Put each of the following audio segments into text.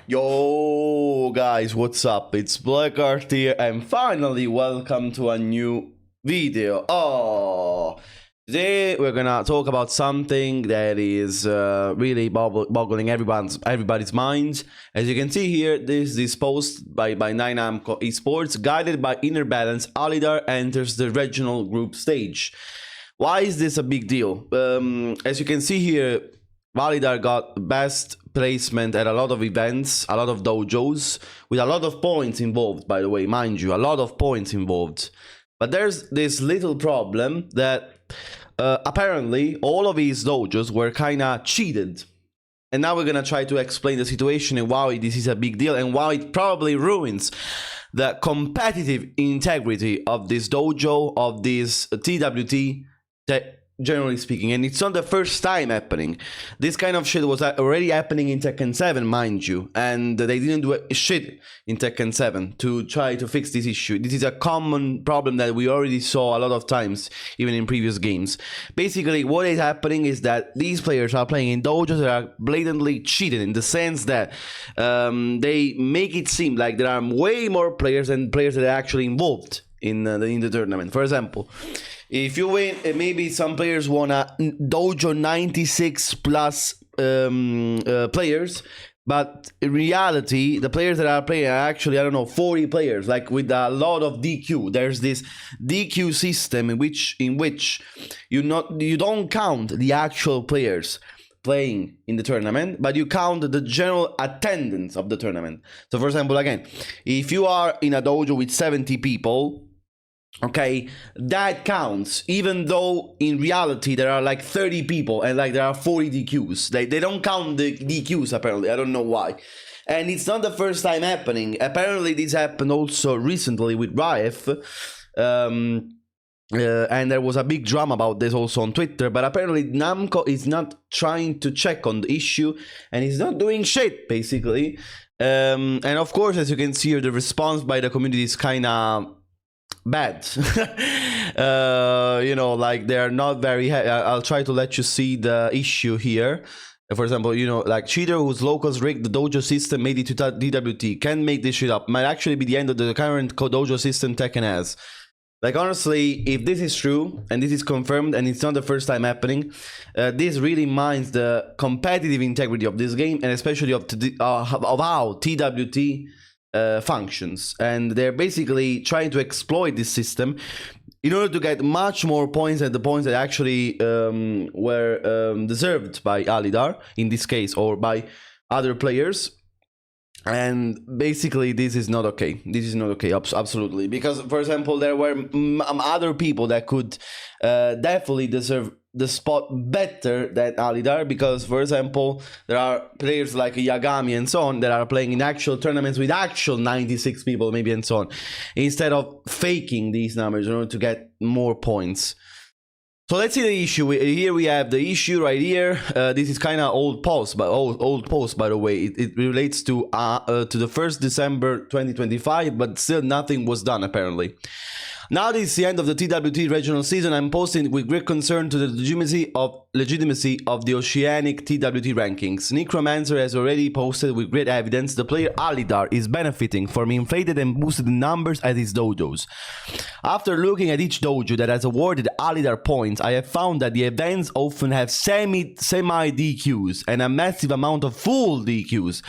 Yo guys, what's up? It's Blackheart here and finally welcome to a new video. Today we're gonna talk about something that is really boggling everybody's minds. As you can see here, this post by Bandai Namco Esports, guided by Inner Balance, Allidar enters the regional group stage. Why is this a big deal? As you can see here, Allidar got best placement at a lot of events, a lot of dojoos, with a lot of points involved, by the way, mind you, a lot of points involved. But there's this little problem that apparently all of these dojos were kinda cheated. And now we're gonna try to explain the situation and why this is a big deal and why it probably ruins the competitive integrity of this dojo, of this TWT, generally speaking. And it's not the first time happening. This kind of shit was already happening in Tekken 7, mind you, and they didn't do shit in Tekken 7 to try to fix this issue. This is a common problem that we already saw a lot of times, even in previous games. Basically, what is happening is that these players are playing in dojos that are blatantly cheated, in the sense that they make it seem like there are way more players than players that are actually involved in the tournament. For example, if you win, maybe some players won a dojo 96 plus players, but in reality, the players that are playing are actually, I don't know, 40 players, like with a lot of DQ. There's this DQ system in which you don't count the actual players playing in the tournament, but you count the general attendance of the tournament. So for example, again, if you are in a dojo with 70 people, okay, that counts, even though in reality there are like 30 people and like there are 40 DQs. They don't count the DQs, apparently. I don't know why. And it's not the first time happening. Apparently this happened also recently with Rife. And there was a big drama about this also on Twitter. But apparently Namco is not trying to check on the issue and is not doing shit, basically. And of course, as you can see here, the response by the community is kinda bad. You know, like they're not very I'll try to let you see the issue here. For example, you know, like cheater whose locals rigged the dojo system made it to TWT can't make this shit up. Might actually be the end of the current dojo system Tekken has. Like, honestly, if this is true and this is confirmed and it's not the first time happening, this really mines the competitive integrity of this game, and especially of how TWT functions. And they're basically trying to exploit this system in order to get much more points than the points that actually were deserved by Allidar in this case, or by other players. And basically this is not okay. This is not okay, absolutely, because for example there were other people that could definitely deserve the spot better than Allidar, because for example there are players like Yagami and so on that are playing in actual tournaments with actual 96 people maybe and so on, instead of faking these numbers in order to get more points. So let's see the issue. Here we have the issue right here. This is kind of old post, but old post, by the way. It relates to the 1st December 2025, but still nothing was done apparently. Now this is the end of the TWT regional season. I'm posting with great concern to the legitimacy of the Oceanic TWT rankings. Necromancer has already posted with great evidence the player Allidar is benefiting from inflated and boosted numbers at his dojos. After looking at each dojo that has awarded Allidar points, I have found that the events often have semi DQs and a massive amount of full DQs.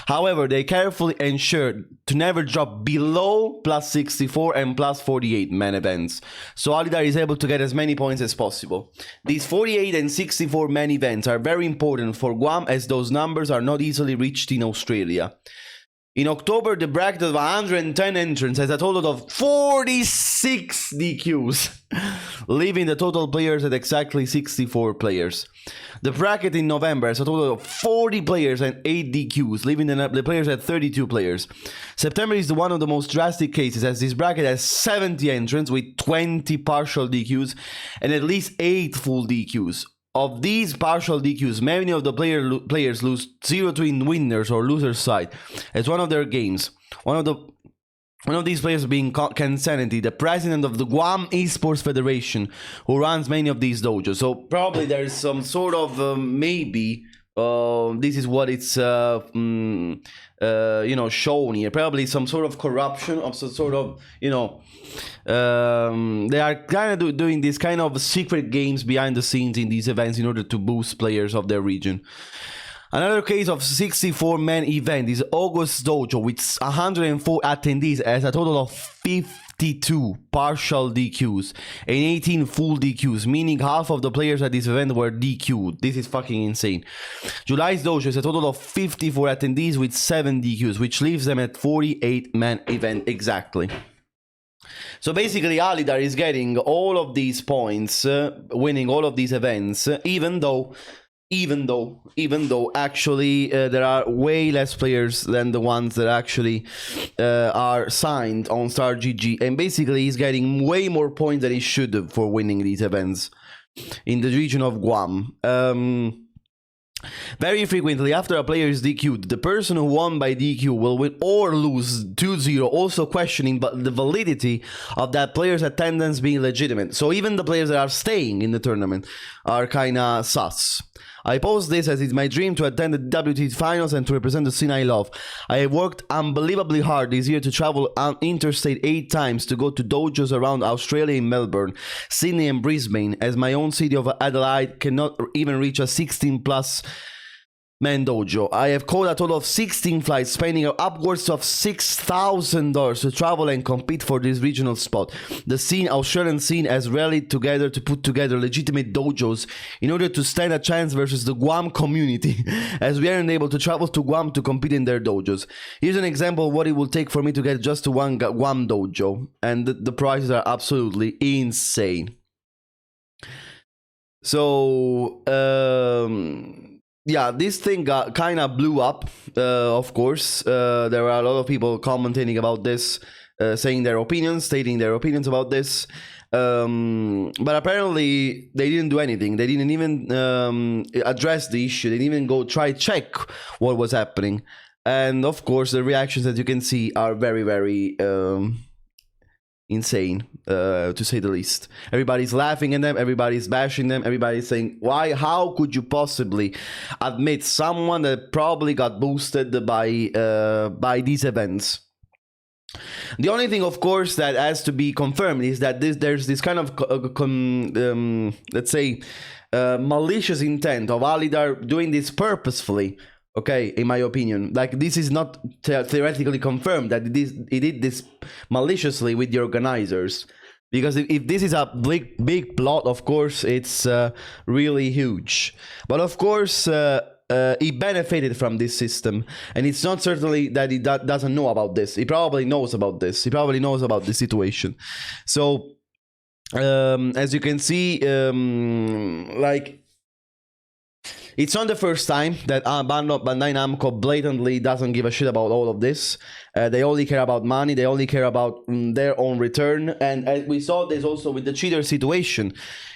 However, they carefully ensure to never drop below plus 64 and plus 48 man events, so Allidar is able to get as many points as possible. These 48 and 64 man events are very important for Guam, as those numbers are not easily reached in Australia. In October, the bracket of 110 entrants has a total of 46 DQs, leaving the total players at exactly 64 players. The bracket in November has a total of 40 players and 8 DQs, leaving the players at 32 players. September is one of the most drastic cases, as this bracket has 70 entrants with 20 partial DQs and at least 8 full DQs. Of these partial DQs, many of the players lose 0-2 in winners or losers side as one of their games. One of these players being Ken Sanity, the president of the Guam Esports Federation, who runs many of these dojos. So probably there is some sort of maybe This is what it's shown here. Probably some sort of corruption of some sort of, they are kind of doing this kind of secret games behind the scenes in these events in order to boost players of their region. Another case of 64-man event is August Dojo with 104 attendees as a total of 52 partial DQs and 18 full DQs, meaning half of the players at this event were DQ'd. This is fucking insane. July's Dojo is a total of 54 attendees with 7 DQs, which leaves them at 48-man event exactly. So basically Allidar is getting all of these points, winning all of these events, even though actually there are way less players than the ones that actually are signed on Star GG, and basically he's getting way more points than he should for winning these events in the region of Guam. Very frequently, after a player is DQ'd, the person who won by DQ will win or lose 2-0, also questioning but the validity of that player's attendance being legitimate. So even the players that are staying in the tournament are kinda sus. I post this as it's my dream to attend the TWT finals and to represent the scene I love. I have worked unbelievably hard this year to travel interstate 8 times to go to dojos around Australia in Melbourne, Sydney and Brisbane, as my own city of Adelaide cannot even reach a 16+ man dojo. I have called a total of 16 flights, spending upwards of $6,000 to travel and compete for this regional spot. The Australian scene has rallied together to put together legitimate dojos in order to stand a chance versus the Guam community, as we aren't able to travel to Guam to compete in their dojos. Here's an example of what it will take for me to get just to one Guam dojo, and the prices are absolutely insane. So, yeah, this thing kind of blew up, of course. There were a lot of people commenting about this, saying their opinions, stating their opinions about this. But apparently they didn't do anything. They didn't even address the issue. They didn't even go check what was happening. And of course, the reactions that you can see are very, very insane, to say the least. Everybody's laughing at them, everybody's bashing them, everybody's saying, why, how could you possibly admit someone that probably got boosted by these events? The only thing, of course, that has to be confirmed is that there's this kind of, let's say, malicious intent of Allidar doing this purposefully. Okay, in my opinion, like, this is not theoretically confirmed that he did this maliciously with the organizers, because if this is a big plot, of course it's really huge. But of course he benefited from this system, and it's not certainly that he doesn't know about this. He probably knows about this. He probably knows about the situation. So as you can see, like, it's not the first time that Bandai Namco blatantly doesn't give a shit about all of this. They only care about money. They only care about their own return. And we saw this also with the cheater situation.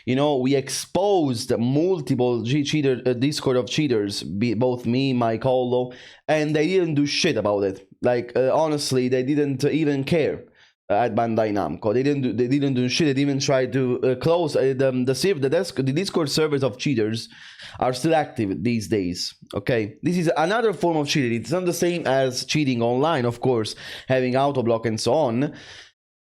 You know, we exposed multiple Discord of cheaters, both me, Mike Hollow, and they didn't do shit about it. Like, honestly, they didn't even care. At Bandai Namco, they didn't do shit. They didn't even try to close the Discord servers of cheaters are still active these days. Okay, this is another form of cheating. It's not the same as cheating online, of course, having auto block and so on,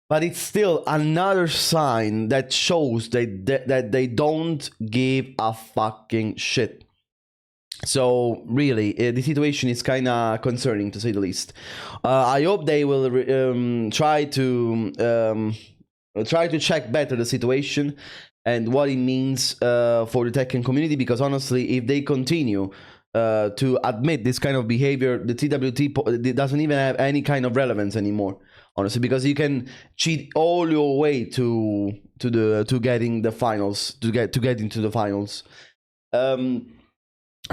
but it's still another sign that shows that they don't give a fucking shit. So really, the situation is kind of concerning, to say the least. I hope they will try to check better the situation and what it means for the Tekken community, because honestly, if they continue to admit this kind of behavior, the TWT doesn't even have any kind of relevance anymore, honestly, because you can cheat all your way to getting the finals, to get into the finals.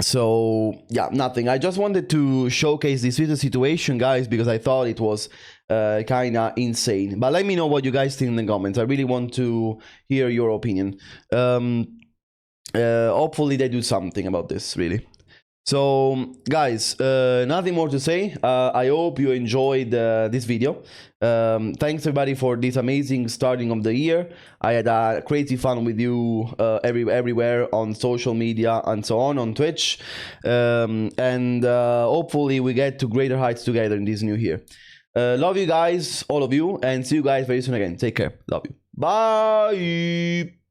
So yeah, nothing. I just wanted to showcase this situation, guys, because I thought it was kind of insane. But let me know what you guys think in the comments. I really want to hear your opinion. Hopefully they do something about this, really. So guys, nothing more to say. I hope you enjoyed this video. Thanks everybody for this amazing starting of the year. I had crazy fun with you everywhere on social media and so on Twitch, and hopefully we get to greater heights together in this new year. Love you guys, all of you, and see you guys very soon again. Take care. Love you. Bye.